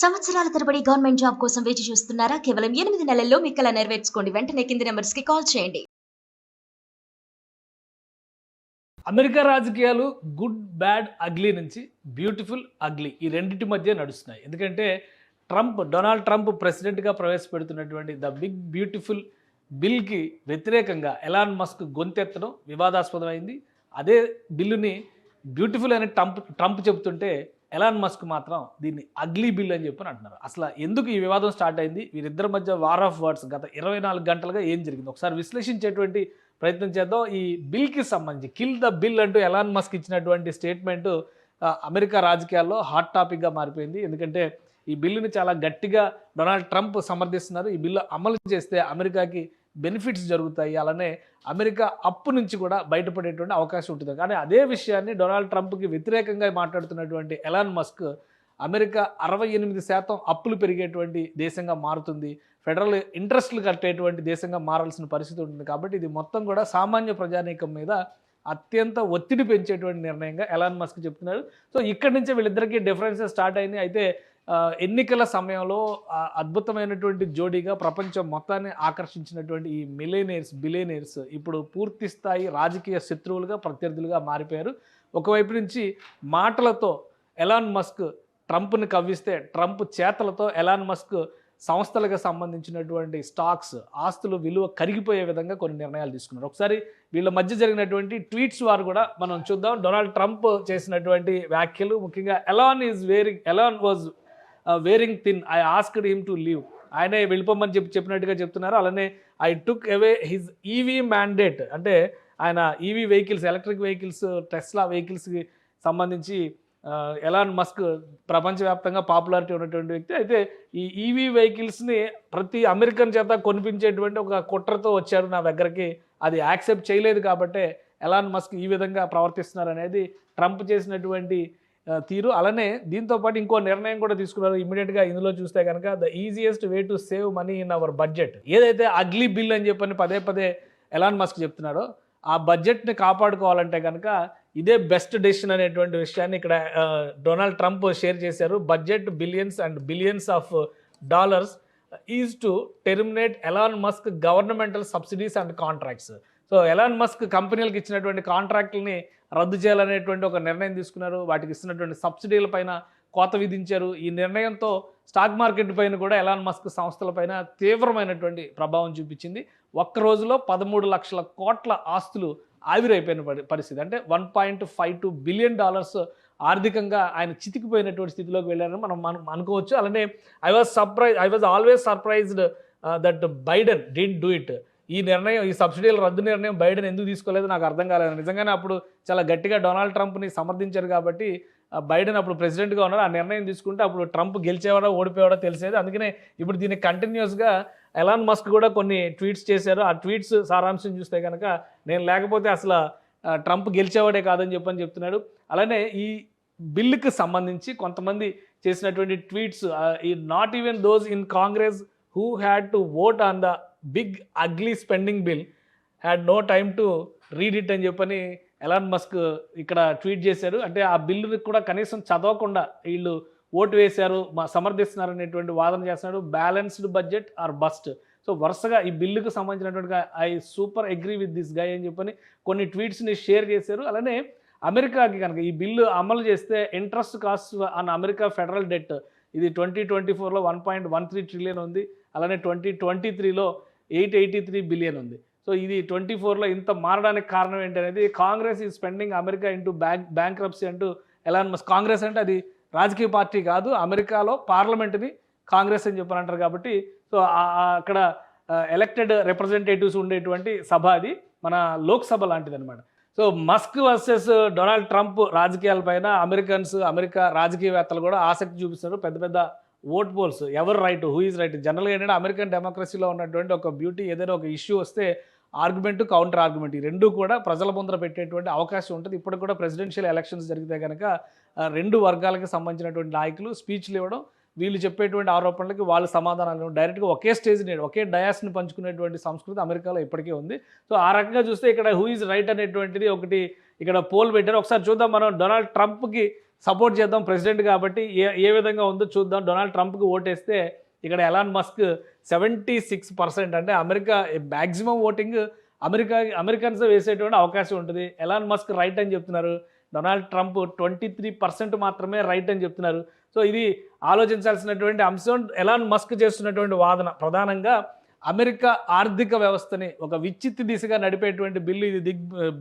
సంవత్సరాల తరబడి government job కోసం వేచి చూస్తున్నారా? కేవలం 8 నెలల్లో మీ కల నెరవేర్చుకోండి. వెంటనే కింది నంబర్స్‌కి కాల్ చేయండి. అమెరికా రాజకీయాలు గుడ్, బ్యాడ్, అగ్లీ నుంచి బ్యూటిఫుల్, అగ్లీ ఈ రెండిటి మధ్య నడుస్తున్నాయి. ఎందుకంటే డొనాల్డ్ ట్రంప్ ప్రెసిడెంట్‌గా ప్రవేశపెడుతున్నటువంటి ద బిగ్ బ్యూటిఫుల్ బిల్‌కి వ్యతిరేకంగా ఎలాన్ మస్క్ గొంతెత్తడం వివాదాస్పదమైంది. అదే బిల్లుని బ్యూటిఫుల్ అని ట్రంప్ చెబుతుంటే ఎలాన్ మస్క్ మాత్రం దీన్ని అగ్లీ బిల్ అని చెప్పని అంటున్నారు. అసలు ఎందుకు ఈ వివాదం స్టార్ట్ అయింది? వీరిద్దరి మధ్య వార్ ఆఫ్ వర్డ్స్ గత 24 గంటలుగా ఏం జరిగింది? ఒకసారి విశ్లేషించేటువంటి ప్రయత్నం చేద్దాం. ఈ బిల్‌కి సంబంధించి కిల్ ద బిల్ అంటూ ఎలాన్ మస్క్ ఇచ్చినటువంటి స్టేట్మెంటు అమెరికా రాజకీయాల్లో హాట్ టాపిక్‌గా మారిపోయింది. ఎందుకంటే ఈ బిల్లుని చాలా గట్టిగా డొనాల్డ్ ట్రంప్ సమర్థిస్తున్నారు. ఈ బిల్లు అమలు చేస్తే అమెరికాకి బెనిఫిట్స్ జరుగుతాయి. అలానే అమెరికా అప్పు నుంచి కూడా బయటపడేటువంటి అవకాశం ఉంటుంది. కానీ అదే విషయాన్ని డొనాల్డ్ ట్రంప్కి వ్యతిరేకంగా మాట్లాడుతున్నటువంటి ఎలాన్ మస్క్ అమెరికా 68% అప్పులు పెరిగేటువంటి దేశంగా మారుతుంది, ఫెడరల్ ఇంట్రెస్ట్లు కట్టేటువంటి దేశంగా మారాల్సిన పరిస్థితి ఉంటుంది. కాబట్టి ఇది మొత్తం కూడా సామాన్య ప్రజానీకం మీద అత్యంత ఒత్తిడి పెంచేటువంటి నిర్ణయంగా ఎలాన్ మస్క్ చెప్తున్నారు. సో ఇక్కడి నుంచే వీళ్ళిద్దరికీ డిఫరెన్సెస్ స్టార్ట్ అయింది. అయితే ఎన్నికల సమయంలో అద్భుతమైనటువంటి జోడీగా ప్రపంచం మొత్తాన్ని ఆకర్షించినటువంటి ఈ బిలియనీర్స్ ఇప్పుడు పూర్తి స్థాయి రాజకీయ శత్రువులుగా, ప్రత్యర్థులుగా మారిపోయారు. ఒకవైపు నుంచి మాటలతో ఎలాన్ మస్క్ ట్రంప్ని కవ్విస్తే, ట్రంప్ చేతలతో ఎలాన్ మస్క్ సంస్థలకు సంబంధించినటువంటి స్టాక్స్, ఆస్తులు విలువ కరిగిపోయే విధంగా కొన్ని నిర్ణయాలు తీసుకున్నారు. ఒకసారి వీళ్ళ మధ్య జరిగినటువంటి ట్వీట్స్ వారు కూడా మనం చూద్దాం. డొనాల్డ్ ట్రంప్ చేసినటువంటి వ్యాఖ్యలు, ముఖ్యంగా Elon was wearing thin, I asked him to leave, ఆయనే వెళ్ళిపోమని చెప్పినట్టుగా చెప్తున్నారు. అలానే I took away his EV mandate, అంటే ఆయన EV vehicles, electric vehicles, Tesla వెహికల్స్కి సంబంధించి ఎలాన్ మస్క్ ప్రపంచవ్యాప్తంగా పాపులారిటీ ఉన్నటువంటి వ్యక్తి. అయితే ఈ ఈవీ వెహికల్స్ని ప్రతి అమెరికన్ చేత కొనిపించేటువంటి ఒక కుట్రతో వచ్చారు నా దగ్గరికి, అది యాక్సెప్ట్ చేయలేదు కాబట్టే ఎలాన్ మస్క్ ఈ విధంగా ప్రవర్తిస్తున్నారు అనేది ట్రంప్ చేసినటువంటి తీరు. అలానే దీంతోపాటు ఇంకో నిర్ణయం కూడా తీసుకున్నారు ఇమీడియట్గా. ఇందులో చూస్తే కనుక the easiest way to save money in our budget, ఏదైతే అగ్లీ బిల్ అని చెప్పని పదే ఎలాన్ మస్క్ చెప్తున్నాడో, ఆ బడ్జెట్ని కాపాడుకోవాలంటే కనుక ఇదే బెస్ట్ డెసిషన్ అనేటువంటి విషయాన్ని ఇక్కడ డొనాల్డ్ ట్రంప్ షేర్ చేశారు. Budget billions of dollars is to terminate Elon Musk governmental subsidies and contracts. So Elon Musk కంపెనీలకు ఇచ్చినటువంటి కాంట్రాక్టులని రద్దు చేయాలనేటువంటి ఒక నిర్ణయం తీసుకున్నారు. వాటికి ఇస్తున్నటువంటి సబ్సిడీల పైన కోత విధించారు. ఈ నిర్ణయంతో స్టాక్ మార్కెట్ పైన కూడా ఎలాన్ మస్క్ సంస్థల పైన తీవ్రమైనటువంటి ప్రభావం చూపించింది. ఒక్క రోజులో 13 లక్షల కోట్ల ఆస్తులు ఆవిరైపోయిన పరిస్థితి. అంటే $1.52 బిలియన్ ఆర్థికంగా ఆయన చితికిపోయినటువంటి స్థితిలోకి వెళ్ళారని మనం అనుకోవచ్చు. అలానే I was always surprised that Biden didn't do it. ఈ సబ్సిడీల రద్దు నిర్ణయం బైడెన్ ఎందుకు తీసుకోలేదు నాకు అర్థం కాలేదు. నిజంగానే అప్పుడు చాలా గట్టిగా డొనాల్డ్ ట్రంప్ని సమర్థించారు కాబట్టి బైడెన్ అప్పుడు ప్రెసిడెంట్గా ఉన్నారు. ఆ నిర్ణయం తీసుకుంటే అప్పుడు ట్రంప్ గెలిచేవాడో ఓడిపోయాడో తెలిసేది. అందుకనే ఇప్పుడు దీన్ని కంటిన్యూస్గా ఎలాన్ మస్క్ కూడా కొన్ని ట్వీట్స్ చేశారు. ఆ ట్వీట్స్ సారాంశం చూస్తే కనుక నేను లేకపోతే అసలు ట్రంప్ గెలిచేవాడే కాదని చెప్తున్నాడు. అలానే ఈ బిల్లుకి సంబంధించి కొంతమంది చేసినటువంటి ట్వీట్స్, ఈ not even those in Congress who had to vote on the big ugly spending bill had no time to read it అని చెప్పని ఎలాన్ మస్క్ ఇక్కడ ట్వీట్ చేశారు. అంటే ఆ బిల్లుని కూడా కనీసం చదవకుండా వీళ్ళు ఓటు వేశారు, సమర్థిస్తున్నారు అనేటువంటి వాదన చేస్తున్నాడు. Balanced budget or bust. So వరుసగా ఈ బిల్లుకు సంబంధించినటువంటి I super agree with this guy అని చెప్పని కొన్ని ట్వీట్స్ని షేర్ చేశారు. అలానే అమెరికాకి కనుక ఈ బిల్లు అమలు చేస్తే interest cost on America federal debt ఇది 2024లో 1.13 ట్రిలియన్ ఉంది. అలానే 2023లో 883 బిలియన్ ఉంది. సో ఇది 24లో ఇంత మారడానికి కారణం ఏంటనేది, కాంగ్రెస్ ఈ స్పెండింగ్ అమెరికా ఇంటూ బ్యాంక్రప్సీ అంటూ ఎలాన్ మస్క్, కాంగ్రెస్ అంటే అది రాజకీయ పార్టీ కాదు, అమెరికాలో పార్లమెంట్ని కాంగ్రెస్ అని చెప్పని అంటారు. కాబట్టి సో అక్కడ ఎలక్టెడ్ రిప్రజెంటేటివ్స్ ఉండేటువంటి సభ అది, మన లోక్సభ లాంటిది అనమాట. So Musk versus Donald Trump రాజకీయాలపైన అమెరికా రాజకీయవేత్తలు కూడా ఆసక్తి చూపిస్తున్నారు. పెద్ద ఓట్ పోల్స్, ఎవరు రైట్, హూ ఈజ్ రైట్. జనరల్గా ఏంటంటే అమెరికన్ డెమోక్రసీలో ఉన్నటువంటి ఒక బ్యూటీ, ఏదైనా ఒక ఇష్యూ వస్తే ఆర్గ్యుమెంట్, కౌంటర్ ఆర్గ్యుమెంట్, ఈ రెండు కూడా ప్రజల ముందర పెట్టేటువంటి అవకాశం ఉంటుంది. ఇప్పటికి కూడా ప్రెసిడెన్షియల్ ఎలక్షన్స్ జరిగితే కనుక రెండు వర్గాలకు సంబంధించినటువంటి నాయకులు స్పీచ్లు ఇవ్వడం, వీళ్ళు చెప్పేటువంటి ఆరోపణలకి వాళ్ళు సమాధానాలు డైరెక్ట్గా ఒకే స్టేజ్ని, ఒకే డయాస్ని పంచుకునేటువంటి సంస్కృతి అమెరికాలో ఇప్పటికే ఉంది. సో ఆ రకంగా చూస్తే ఇక్కడ హూ ఈజ్ రైట్ అనేటువంటిది ఒకటి ఇక్కడ పోల్ పెట్టారు. ఒకసారి చూద్దాం మనం. డొనాల్డ్ ట్రంప్కి సపోర్ట్ చేద్దాం ప్రెసిడెంట్ కాబట్టి ఏ విధంగా ఉందో చూద్దాం, డొనాల్డ్ ట్రంప్కి ఓటేస్తే ఇక్కడ ఎలాన్ మస్క్ 76% అంటే అమెరికా మ్యాక్సిమం ఓటింగ్ అమెరికన్స్ వేసేటువంటి అవకాశం ఉంటుంది. ఎలాన్ మస్క్ రైట్ అని చెప్తున్నారు, డొనాల్డ్ ట్రంప్ 23% మాత్రమే రైట్ అని చెప్తున్నారు. సో ఇది ఆలోచించాల్సినటువంటి అంశం. ఎలాన్ మస్క్ చేస్తున్నటువంటి వాదన ప్రధానంగా అమెరికా ఆర్థిక వ్యవస్థని ఒక విచ్చిత్తి దిశగా నడిపేటువంటి బిల్లు ఇది,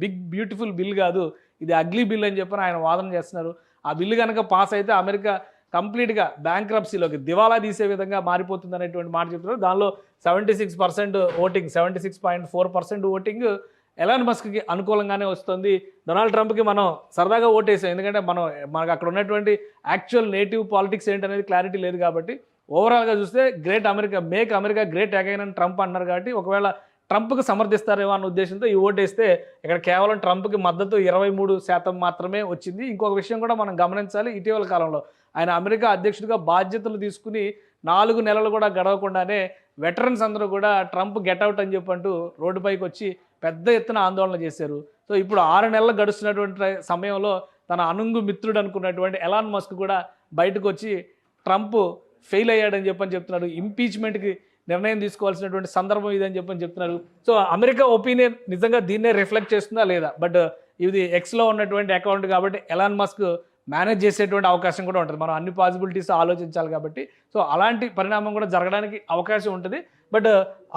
బిగ్ బ్యూటిఫుల్ బిల్ కాదు, ఇది అగ్లీ బిల్ అని చెప్పని ఆయన వాదన చేస్తున్నారు. ఆ బిల్లు కనుక పాస్ అయితే అమెరికా కంప్లీట్గా బ్యాంక్రప్సీలోకి దివాలా తీసే విధంగా మారిపోతుంది అనేటువంటి మాట చెప్తున్నారు. దానిలో 76% ఓటింగ్, 76.4% ఓటింగ్ ఎలాన్ మస్క్కి అనుకూలంగానే వస్తుంది. డొనాల్డ్ ట్రంప్కి మనం సరదాగా ఓటేసాం, ఎందుకంటే మనకు అక్కడ ఉన్నటువంటి యాక్చువల్ నేటివ్ పాలిటిక్స్ ఏంటనేది క్లారిటీ లేదు కాబట్టి. ఓవరాల్గా చూస్తే great America, make America great again అని ట్రంప్ అన్నారు కాబట్టి ఒకవేళ ట్రంప్కి సమర్థిస్తారేమో అన్న ఉద్దేశంతో ఈ ఓటేస్తే ఇక్కడ కేవలం ట్రంప్కి మద్దతు 23% మాత్రమే వచ్చింది. ఇంకొక విషయం కూడా మనం గమనించాలి, ఇటీవల కాలంలో ఆయన అమెరికా అధ్యక్షుడిగా బాధ్యతలు తీసుకుని 4 నెలలు కూడా గడవకుండానే వెటరన్స్ అందరూ కూడా ట్రంప్ గెట్అవుట్ అని చెప్పంటూ రోడ్డుపైకి వచ్చి పెద్ద ఎత్తున ఆందోళన చేశారు. సో ఇప్పుడు 6 నెలలు గడుస్తున్నటువంటి సమయంలో తన అనుంగు మిత్రుడు అనుకున్నటువంటి ఎలాన్ మస్క్ కూడా బయటకు వచ్చి ట్రంప్ ఫెయిల్ అయ్యాడని చెప్తున్నారు, ఇంపీచ్మెంట్కి నిర్ణయం తీసుకోవాల్సినటువంటి సందర్భం ఇదని చెప్తున్నారు. సో అమెరికా ఒపీనియన్ నిజంగా దీన్నే రిఫ్లెక్ట్ చేస్తుందా లేదా, బట్ ఇది ఎక్స్లో ఉన్నటువంటి అకౌంట్ కాబట్టి ఎలాన్ మస్క్ మేనేజ్ చేసేటువంటి అవకాశం కూడా ఉంటుంది. మనం అన్ని పాసిబిలిటీస్ ఆలోచించాలి కాబట్టి. సో అలాంటి పరిణామం కూడా జరగడానికి అవకాశం ఉంటుంది. బట్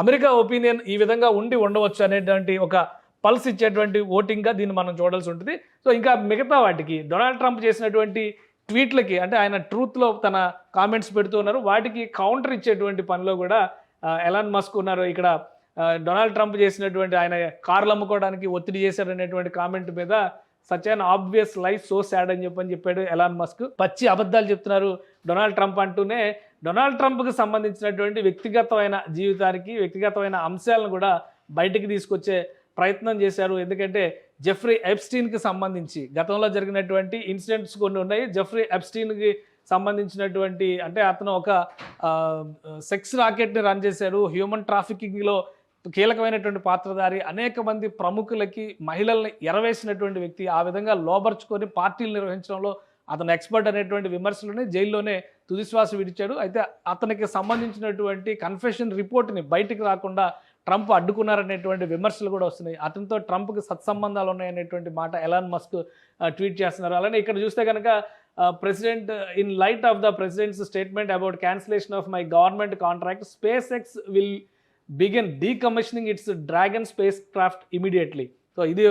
అమెరికా ఒపీనియన్ ఈ విధంగా ఉండవచ్చు అనేటువంటి ఒక పల్స్ ఇచ్చేటువంటి ఓటింగ్గా దీన్ని మనం చూడాల్సి ఉంటుంది. సో ఇంకా మిగతా వాటికి డొనాల్డ్ ట్రంప్ చేసినటువంటి ట్వీట్లకి, అంటే ఆయన ట్రూత్లో తన కామెంట్స్ పెడుతూ ఉన్నారు, వాటికి కౌంటర్ ఇచ్చేటువంటి పనిలో కూడా ఎలాన్ మస్క్ ఉన్నారు. ఇక్కడ డొనాల్డ్ ట్రంప్ చేసినటువంటి ఆయన కార్లు అమ్ముకోవడానికి ఒత్తిడి చేశారనేటువంటి కామెంట్ మీద such an obvious life so sad అని చెప్పాడు ఎలాన్ మస్క్. పచ్చి అబద్ధాలు చెప్తున్నారు డొనాల్డ్ ట్రంప్ అంటూనే డొనాల్డ్ ట్రంప్కి సంబంధించినటువంటి వ్యక్తిగతమైన జీవితానికి, వ్యక్తిగతమైన అంశాలను కూడా బయటికి తీసుకొచ్చే ప్రయత్నం చేశారు. ఎందుకంటే జెఫ్రీ ఎప్స్టీన్కి సంబంధించి గతంలో జరిగినటువంటి ఇన్సిడెంట్స్ కొన్ని ఉన్నాయి. జెఫ్రీ ఎప్స్టీన్కి సంబంధించినటువంటి, అంటే అతను ఒక సెక్స్ రాకెట్ని రన్ చేశారు, హ్యూమన్ ట్రాఫికింగ్లో కీలకమైనటువంటి పాత్రధారి, అనేక మంది ప్రముఖులకి మహిళల్ని ఎరవేసినటువంటి వ్యక్తి, ఆ విధంగా లోబర్చుకొని పార్టీలు నిర్వహించడంలో అతను ఎక్స్పర్ట్ అనేటువంటి విమర్శలని జైల్లోనే తుదిశ్వాస విడిచాడు. అయితే అతనికి సంబంధించినటువంటి కన్ఫెషన్ రిపోర్ట్ని బయటికి రాకుండా ట్రంప్ అడ్డుకున్నారనేటువంటి విమర్శలు కూడా వస్తున్నాయి. అతనితో ట్రంప్కి సత్సంబంధాలు ఉన్నాయనేటువంటి మాట ఎలాన్ మస్క్ ట్వీట్ చేస్తున్నారు. అలానే ఇక్కడ చూస్తే కనుక president in light of the president's statement about cancellation of my government contract, SpaceX will begin decommissioning its Dragon spacecraft immediately. So ఇది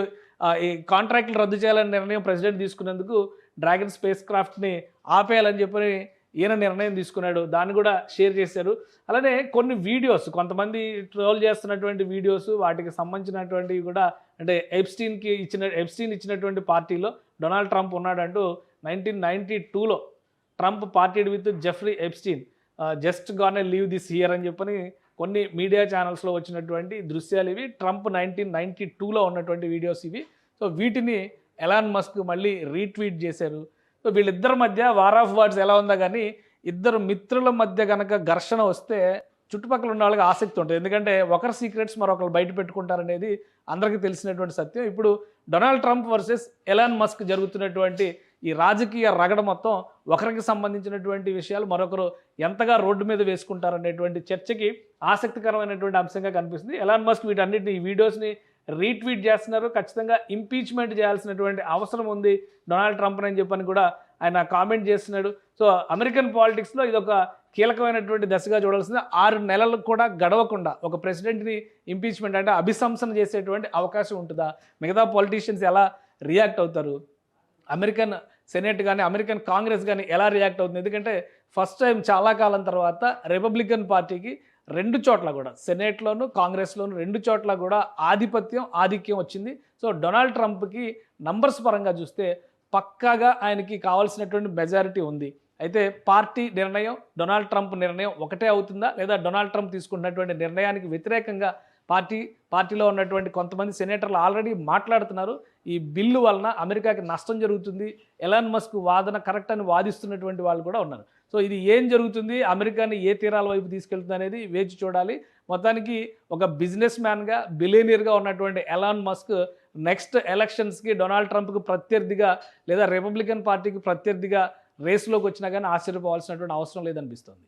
ఈ కాంట్రాక్ట్లు రద్దు చేయాలని నిర్ణయం ప్రెసిడెంట్ తీసుకున్నందుకు డ్రాగన్ స్పేస్ క్రాఫ్ట్ని ఆపేయాలని చెప్పని ఈయన నిర్ణయం తీసుకున్నాడు, దాన్ని కూడా షేర్ చేశారు. అలానే కొన్ని వీడియోస్, కొంతమంది ట్రోల్ చేస్తున్నటువంటి వీడియోస్, వాటికి సంబంధించినటువంటివి కూడా, అంటే ఎప్స్టీన్ ఇచ్చినటువంటి పార్టీలో డొనాల్డ్ ట్రంప్ ఉన్నాడంటూ 1992లో Trump partied with Jeffrey Epstein, just gone leave this year అని చెప్పని కొన్ని మీడియా ఛానల్స్లో వచ్చినటువంటి దృశ్యాలు ఇవి. ట్రంప్ 1992లో ఉన్నటువంటి వీడియోస్ ఇవి. సో వీటిని ఎలాన్ మస్క్ మళ్ళీ రీట్వీట్ చేశారు. సో వీళ్ళిద్దరి మధ్య వార్ ఆఫ్ వర్డ్స్ ఎలా ఉందా కానీ, ఇద్దరు మిత్రుల మధ్య కనుక ఘర్షణ వస్తే చుట్టుపక్కల ఉన్న వాళ్ళకి ఆసక్తి ఉంటుంది. ఎందుకంటే ఒకరి సీక్రెట్స్ మరొకరు బయట పెట్టుకుంటారనేది అందరికీ తెలిసినటువంటి సత్యం. ఇప్పుడు Donald Trump versus Elon Musk జరుగుతున్నటువంటి ఈ రాజకీయ రగడ మొత్తం ఒకరికి సంబంధించినటువంటి విషయాలు మరొకరు ఎంతగా రోడ్డు మీద వేసుకుంటారనేటువంటి చర్చకి ఆసక్తికరమైనటువంటి అంశంగా కనిపిస్తుంది. ఎలాన్ మస్క్ వీటన్నిటిని, ఈ వీడియోస్ని రీట్వీట్ చేస్తున్నారు. ఖచ్చితంగా ఇంపీచ్మెంట్ చేయాల్సినటువంటి అవసరం ఉంది డొనాల్డ్ ట్రంప్ అని చెప్పని కూడా ఆయన కామెంట్ చేస్తున్నాడు. సో అమెరికన్ పాలిటిక్స్లో ఇది ఒక కీలకమైనటువంటి దశగా చూడాల్సింది. 6 నెలలు కూడా గడవకుండా ఒక ప్రెసిడెంట్ని ఇంపీచ్మెంట్ అంటే అభిశంసన చేసేటువంటి అవకాశం ఉంటుందా? మిగతా పొలిటీషియన్స్ ఎలా రియాక్ట్ అవుతారు? అమెరికన్ సెనేట్ కానీ అమెరికన్ కాంగ్రెస్ కానీ ఎలా రియాక్ట్ అవుతుంది? ఎందుకంటే ఫస్ట్ టైం చాలా కాలం తర్వాత రిపబ్లికన్ పార్టీకి 2 చోట్ల కూడా, సెనేట్లోను కాంగ్రెస్లోను 2 చోట్ల కూడా ఆధిక్యం వచ్చింది. సో డొనాల్డ్ ట్రంప్కి నంబర్స్ పరంగా చూస్తే పక్కాగా ఆయనకి కావాల్సినటువంటి మెజారిటీ ఉంది. అయితే పార్టీ నిర్ణయం, డొనాల్డ్ ట్రంప్ నిర్ణయం ఒకటే అవుతుందా, లేదా డొనాల్డ్ ట్రంప్ తీసుకున్నటువంటి నిర్ణయానికి వ్యతిరేకంగా పార్టీలో ఉన్నటువంటి కొంతమంది సెనేటర్లు ఆల్రెడీ మాట్లాడుతున్నారు. ఈ బిల్లు వలన అమెరికాకి నష్టం జరుగుతుంది, ఎలాన్ మస్క్ వాదన కరెక్ట్ అని వాదిస్తున్నటువంటి వాళ్ళు కూడా ఉన్నారు. సో ఇది ఏం జరుగుతుంది, అమెరికాని ఏ తీరాల వైపు తీసుకెళ్తుంది అనేది వేచి చూడాలి. మొత్తానికి ఒక బిజినెస్ మ్యాన్గా, బిలియనీర్గా ఉన్నటువంటి ఎలాన్ మస్క్ నెక్స్ట్ ఎలక్షన్స్కి డొనాల్డ్ ట్రంప్కి ప్రత్యర్థిగా లేదా రిపబ్లికన్ పార్టీకి ప్రత్యర్థిగా రేస్లోకి వచ్చినా కానీ ఆశ్చర్యపోవాల్సినటువంటి అవసరం లేదనిపిస్తుంది.